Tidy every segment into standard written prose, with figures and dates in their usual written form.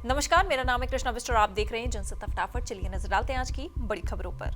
नमस्कार, मेरा नाम है कृष्णा विष्ट और आप देख रहे हैं जनसत्ता फटाफट। चलिए नजर डालते हैं आज की बड़ी खबरों पर।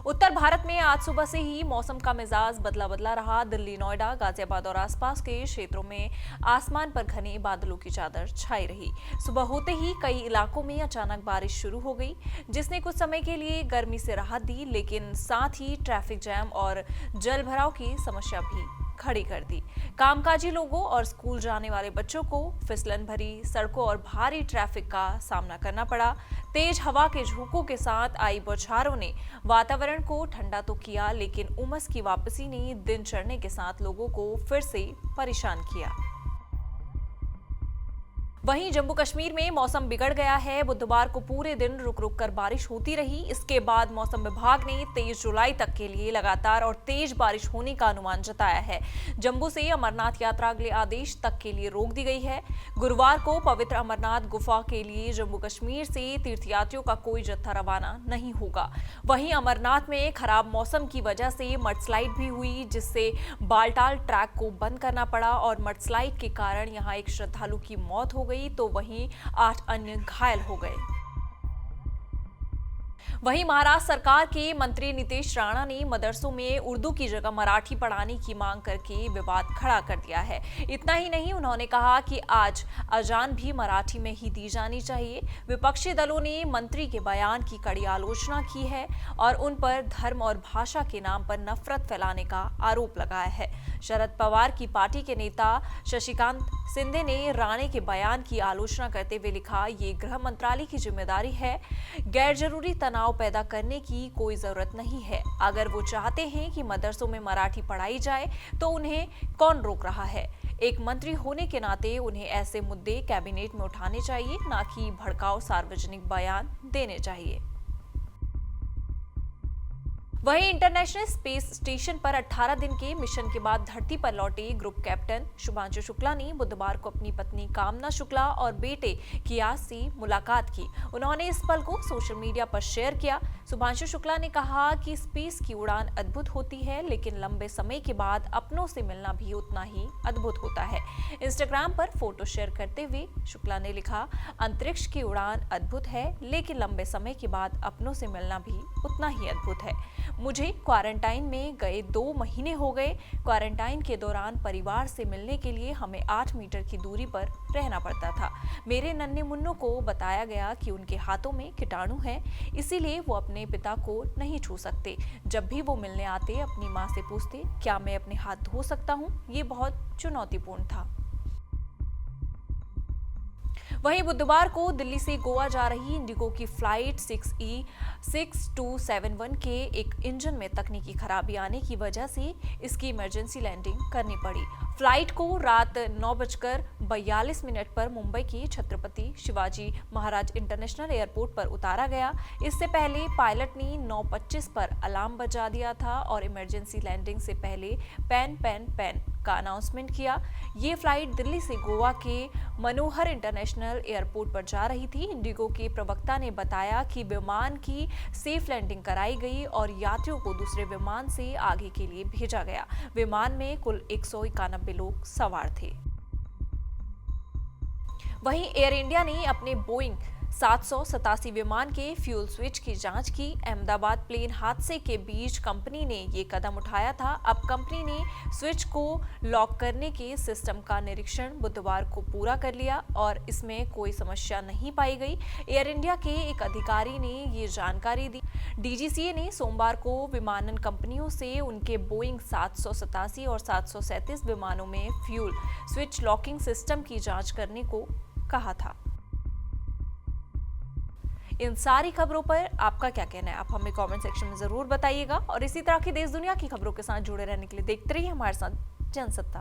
उत्तर भारत में आज सुबह से ही मौसम का मिजाज बदला बदला रहा। दिल्ली, नोएडा, गाजियाबाद और आसपास के क्षेत्रों में आसमान पर घने बादलों की चादर छाई रही। सुबह होते ही कई इलाकों में अचानक बारिश शुरू हो गई, जिसने कुछ समय के लिए गर्मी से राहत दी, लेकिन साथ ही ट्रैफिक जैम और जल भराव की समस्या भी खड़ी कर दी। कामकाजी लोगों और स्कूल जाने वाले बच्चों को फिसलन भरी सड़कों और भारी ट्रैफिक का सामना करना पड़ा। तेज हवा के झोंकों के साथ आई बौछारों ने वातावरण को ठंडा तो किया, लेकिन उमस की वापसी ने दिन चढ़ने के साथ लोगों को फिर से परेशान किया। वहीं जम्मू कश्मीर में मौसम बिगड़ गया है। बुधवार को पूरे दिन रुक रुक कर बारिश होती रही। इसके बाद मौसम विभाग ने 23 जुलाई तक के लिए लगातार और तेज बारिश होने का अनुमान जताया है। जम्मू से अमरनाथ यात्रा अगले आदेश तक के लिए रोक दी गई है। गुरुवार को पवित्र अमरनाथ गुफा के लिए जम्मू कश्मीर से तीर्थयात्रियों का कोई जत्था रवाना नहीं होगा। वहीं अमरनाथ में खराब मौसम की वजह से मडस्लाइड भी हुई, जिससे बालटाल ट्रैक को बंद करना पड़ा और मडस्लाइड के कारण यहां एक श्रद्धालु की मौत हो गई, तो वहीं 8 अन्य घायल हो गए। वहीं महाराष्ट्र सरकार के मंत्री नीतीश राणा ने मदरसों में उर्दू की जगह मराठी पढ़ाने की मांग करके विवाद खड़ा कर दिया है। इतना ही नहीं, उन्होंने कहा कि आज अजान भी मराठी में ही दी जानी चाहिए। विपक्षी दलों ने मंत्री के बयान की कड़ी आलोचना की है और उन पर धर्म और भाषा के नाम पर नफरत फैलाने का आरोप लगाया है। शरद पवार की पार्टी के नेता शशिकांत शिंदे ने राणे के बयान की आलोचना करते हुए लिखा, ये गृह मंत्रालय की जिम्मेदारी है। गैर जरूरी तनाव पैदा करने की कोई जरूरत नहीं है। अगर वो चाहते हैं कि मदरसों में मराठी पढ़ाई जाए तो उन्हें कौन रोक रहा है। एक मंत्री होने के नाते उन्हें ऐसे मुद्दे कैबिनेट में उठाने चाहिए, ना कि भड़काऊ सार्वजनिक बयान देने चाहिए। वहीं इंटरनेशनल स्पेस स्टेशन पर 18 दिन के मिशन के बाद धरती पर लौटे ग्रुप कैप्टन शुभांशु शुक्ला ने बुधवार को अपनी पत्नी कामना शुक्ला और बेटे कियास से मुलाकात की। उन्होंने इस पल को सोशल मीडिया पर शेयर किया। शुभांशु शुक्ला ने कहा कि स्पेस की उड़ान अद्भुत होती है, लेकिन लंबे समय के बाद अपनों से मिलना भी उतना ही अद्भुत होता है। इंस्टाग्राम पर फोटो शेयर करते हुए शुक्ला ने लिखा, अंतरिक्ष की उड़ान अद्भुत है, लेकिन लंबे समय के बाद अपनों से मिलना भी उतना ही अद्भुत है। मुझे क्वारंटाइन में गए 2 महीने हो गए। क्वारंटाइन के दौरान परिवार से मिलने के लिए हमें 8 मीटर की दूरी पर रहना पड़ता था। मेरे नन्हे मुन्नों को बताया गया कि उनके हाथों में कीटाणु हैं, इसीलिए वो अपने पिता को नहीं छू सकते। जब भी वो मिलने आते, अपनी माँ से पूछते, क्या मैं अपने हाथ धो सकता हूँ? ये बहुत चुनौतीपूर्ण था। वहीं बुधवार को दिल्ली से गोवा जा रही इंडिगो की फ्लाइट 6E6271 के एक इंजन में तकनीकी खराबी आने की वजह से इसकी इमरजेंसी लैंडिंग करनी पड़ी। फ्लाइट को रात 9:42 पर मुंबई के छत्रपति शिवाजी महाराज इंटरनेशनल एयरपोर्ट पर उतारा गया। इससे पहले पायलट ने 9:25 पर अलार्म बजा दिया था और इमरजेंसी लैंडिंग से पहले पैन का अनाउंसमेंट किया। ये फ्लाइट दिल्ली से गोवा के मनोहर इंटरनेशनल एयरपोर्ट पर जा रही थी। इंडिगो के प्रवक्ता ने बताया कि विमान की सेफ लैंडिंग कराई गई और यात्रियों को दूसरे विमान से आगे के लिए भेजा गया। विमान में कुल 191 लोग सवार थे। वहीं एयर इंडिया ने अपने बोइंग 787 विमान के फ्यूल स्विच की जांच की। अहमदाबाद प्लेन हादसे के बीच कंपनी ने ये कदम उठाया था। अब कंपनी ने स्विच को लॉक करने के सिस्टम का निरीक्षण बुधवार को पूरा कर लिया और इसमें कोई समस्या नहीं पाई गई। एयर इंडिया के एक अधिकारी ने ये जानकारी दी। डीजीसीए ने सोमवार को विमानन कंपनियों से उनके बोइंग 787 और 737 विमानों में फ्यूल स्विच लॉकिंग सिस्टम की जांच करने को कहा था। इन सारी खबरों पर आपका क्या कहना है? आप हमें कमेंट सेक्शन में जरूर बताइएगा और इसी तरह की देश दुनिया की खबरों के साथ जुड़े रहने के लिए देखते रहिए हमारे साथ जनसत्ता।